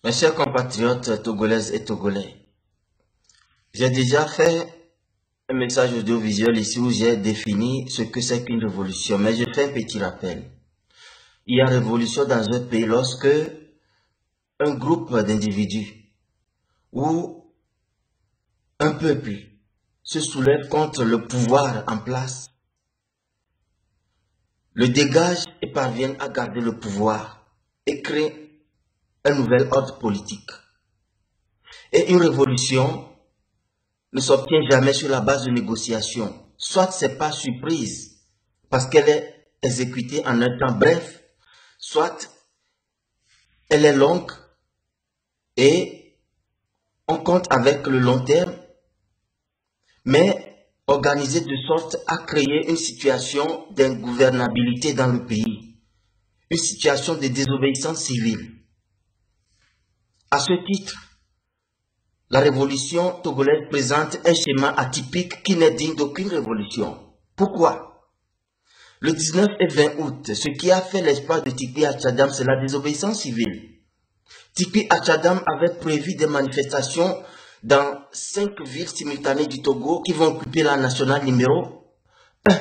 Mes chers compatriotes togolaises et togolais, j'ai déjà fait un message audiovisuel ici où j'ai défini ce que c'est qu'une révolution, mais je fais un petit rappel. Il y a révolution dans un pays lorsque un groupe d'individus ou un peuple se soulève contre le pouvoir en place, le dégage et parvient à garder le pouvoir et crée un nouvel ordre politique. Et une révolution ne s'obtient jamais sur la base de négociations. Soit c'est pas surprise, parce qu'elle est exécutée en un temps bref, soit elle est longue et on compte avec le long terme, mais organisée de sorte à créer une situation d'ingouvernabilité dans le pays, une situation de désobéissance civile. À ce titre, la révolution togolaise présente un schéma atypique qui n'est digne d'aucune révolution. Pourquoi? Le 19 et 20 août, ce qui a fait l'espoir de Tikpi Achadam, c'est la désobéissance civile. Tikpi Achadam avait prévu des manifestations dans 5 villes simultanées du Togo qui vont occuper la nationale numéro 1.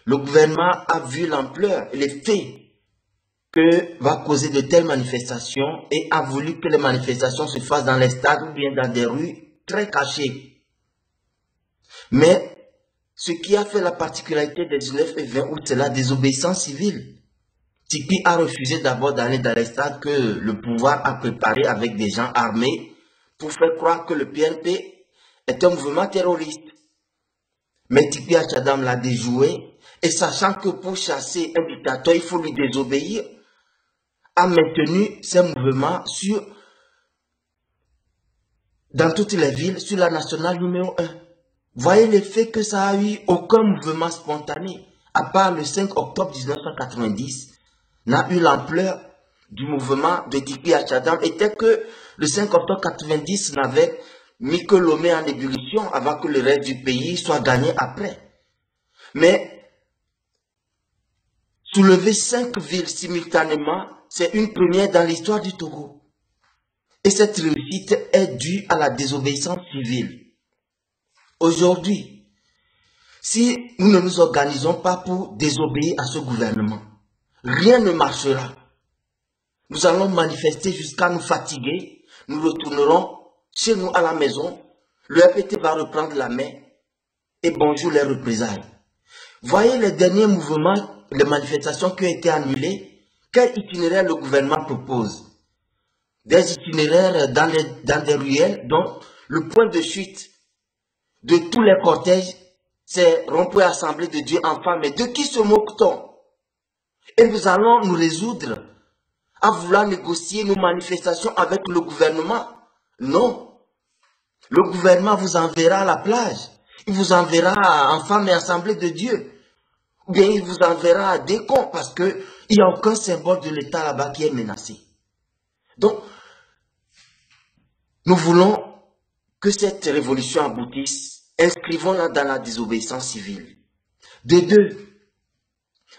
Le gouvernement a vu l'ampleur et les faits que va causer de telles manifestations et a voulu que les manifestations se fassent dans les stades ou bien dans des rues très cachées. Mais ce qui a fait la particularité des 19 et 20 août, c'est la désobéissance civile. Tikpi a refusé d'abord d'aller dans les stades que le pouvoir a préparé avec des gens armés pour faire croire que le PNP est un mouvement terroriste. Mais Tikpi Achadam l'a déjoué et sachant que pour chasser un dictateur, il faut lui désobéir, a maintenu ces mouvements dans toutes les villes sur la nationale numéro 1. Voyez l'effet que ça a eu. Aucun mouvement spontané, à part le 5 octobre 1990, n'a eu l'ampleur du mouvement de Tikpi Achadam, était que le 5 octobre 1990 n'avait mis que Lomé en ébullition avant que le reste du pays soit gagné après. Mais soulever 5 villes simultanément, c'est une première dans l'histoire du Togo. Et cette réussite est due à la désobéissance civile. Aujourd'hui, si nous ne nous organisons pas pour désobéir à ce gouvernement, rien ne marchera. Nous allons manifester jusqu'à nous fatiguer, nous retournerons chez nous à la maison, le RPT va reprendre la main et bonjour les représailles. Voyez les derniers mouvements, les manifestations qui ont été annulées, quel itinéraire le gouvernement propose? Des itinéraires dans des ruelles dont le point de chute de tous les cortèges, c'est rond-point Assemblée de Dieu enfant. Mais de qui se moque-t-on? Et nous allons nous résoudre à vouloir négocier nos manifestations avec le gouvernement? Non. Le gouvernement vous enverra à la plage. Il vous enverra en femme et assemblée de Dieu. Ou bien il vous enverra à des cons parce qu'il n'y a aucun symbole de l'État là-bas qui est menacé. Donc, nous voulons que cette révolution aboutisse. Inscrivons-la dans la désobéissance civile. De deux,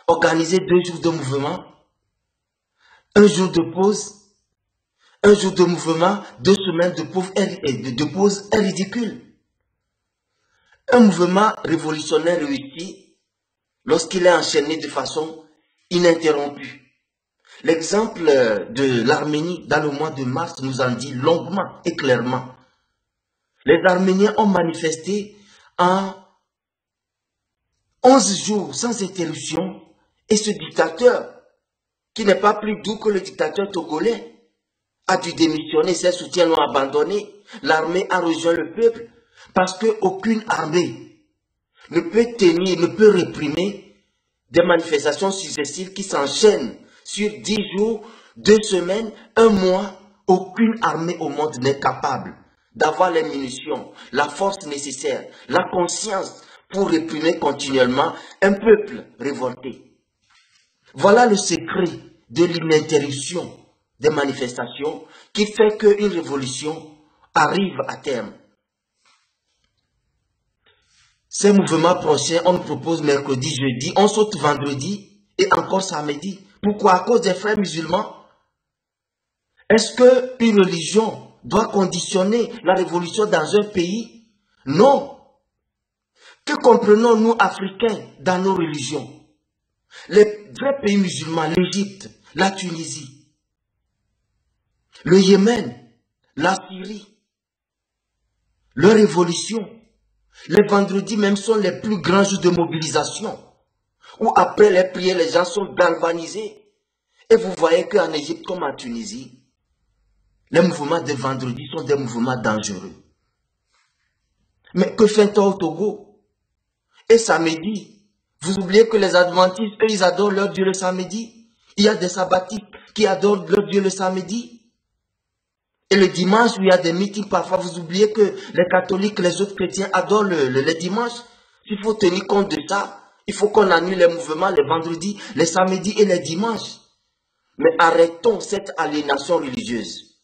organiser 2 jours de mouvement, 1 jour de pause, 1 jour de mouvement, 2 semaines de pause est ridicule. Un mouvement révolutionnaire réussit lorsqu'il est enchaîné de façon ininterrompue. L'exemple de l'Arménie dans le mois de mars nous en dit longuement et clairement. Les Arméniens ont manifesté en 11 jours sans interruption et ce dictateur, qui n'est pas plus doux que le dictateur togolais, a dû démissionner, ses soutiens l'ont abandonné, l'armée a rejoint le peuple, parce qu'aucune armée ne peut tenir, ne peut réprimer des manifestations successives qui s'enchaînent sur 10 jours, 2 semaines, 1 mois. Aucune armée au monde n'est capable d'avoir les munitions, la force nécessaire, la conscience pour réprimer continuellement un peuple révolté. Voilà le secret de l'interruption des manifestations qui fait qu'une révolution arrive à terme. Ces mouvements prochains, on nous propose mercredi, jeudi, on saute vendredi et encore samedi. Pourquoi? À cause des frères musulmans. Est-ce qu'une religion doit conditionner la révolution dans un pays? Non. Que comprenons-nous, Africains, dans nos religions? Les vrais pays musulmans, l'Égypte, la Tunisie, le Yémen, la Syrie, leur révolution, les vendredis même sont les plus grands jours de mobilisation, où après les prières, les gens sont galvanisés. Et vous voyez qu'en Égypte comme en Tunisie, les mouvements de vendredi sont des mouvements dangereux. Mais que fait-on au Togo? Et samedi, vous oubliez que les adventistes, eux, ils adorent leur Dieu le samedi. Il y a des sabbatiques qui adorent leur Dieu le samedi. Et le dimanche, où il y a des meetings, parfois, vous oubliez que les catholiques, les autres chrétiens adorent le dimanche. Il faut tenir compte de ça. Il faut qu'on annule les mouvements les vendredis, les samedis et les dimanches. Mais arrêtons cette aliénation religieuse.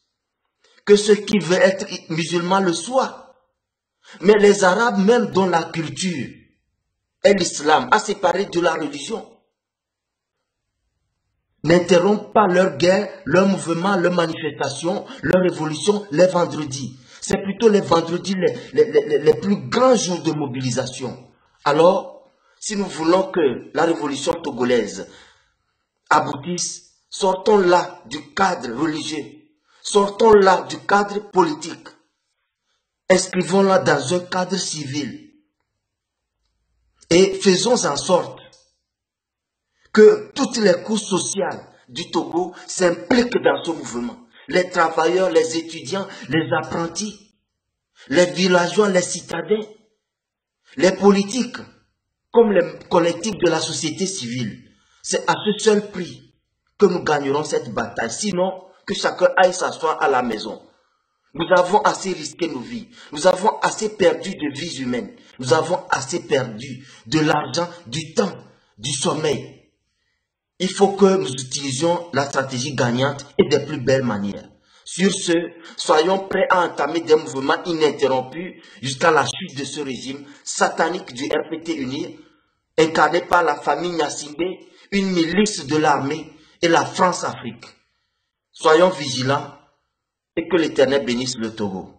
Que ceux qui veulent être musulmans le soient. Mais les Arabes, même dans la culture, et l'islam a séparé de la religion, n'interrompent pas leur guerre, leur mouvement, leur manifestation, leur révolution les vendredis. C'est plutôt les vendredis les plus grands jours de mobilisation. Alors, si nous voulons que la révolution togolaise aboutisse, sortons là du cadre religieux, sortons là du cadre politique, inscrivons-la dans un cadre civil et faisons en sorte que toutes les couches sociales du Togo s'impliquent dans ce mouvement. Les travailleurs, les étudiants, les apprentis, les villageois, les citadins, les politiques, comme les collectifs de la société civile. C'est à ce seul prix que nous gagnerons cette bataille. Sinon, que chacun aille s'asseoir à la maison. Nous avons assez risqué nos vies. Nous avons assez perdu de vies humaines. Nous avons assez perdu de l'argent, du temps, du sommeil. Il faut que nous utilisions la stratégie gagnante et des plus belles manières. Sur ce, soyons prêts à entamer des mouvements ininterrompus jusqu'à la chute de ce régime satanique du RPT uni, incarné par la famille Gnassingbé, une milice de l'armée et la France-Afrique. Soyons vigilants et que l'Éternel bénisse le Togo.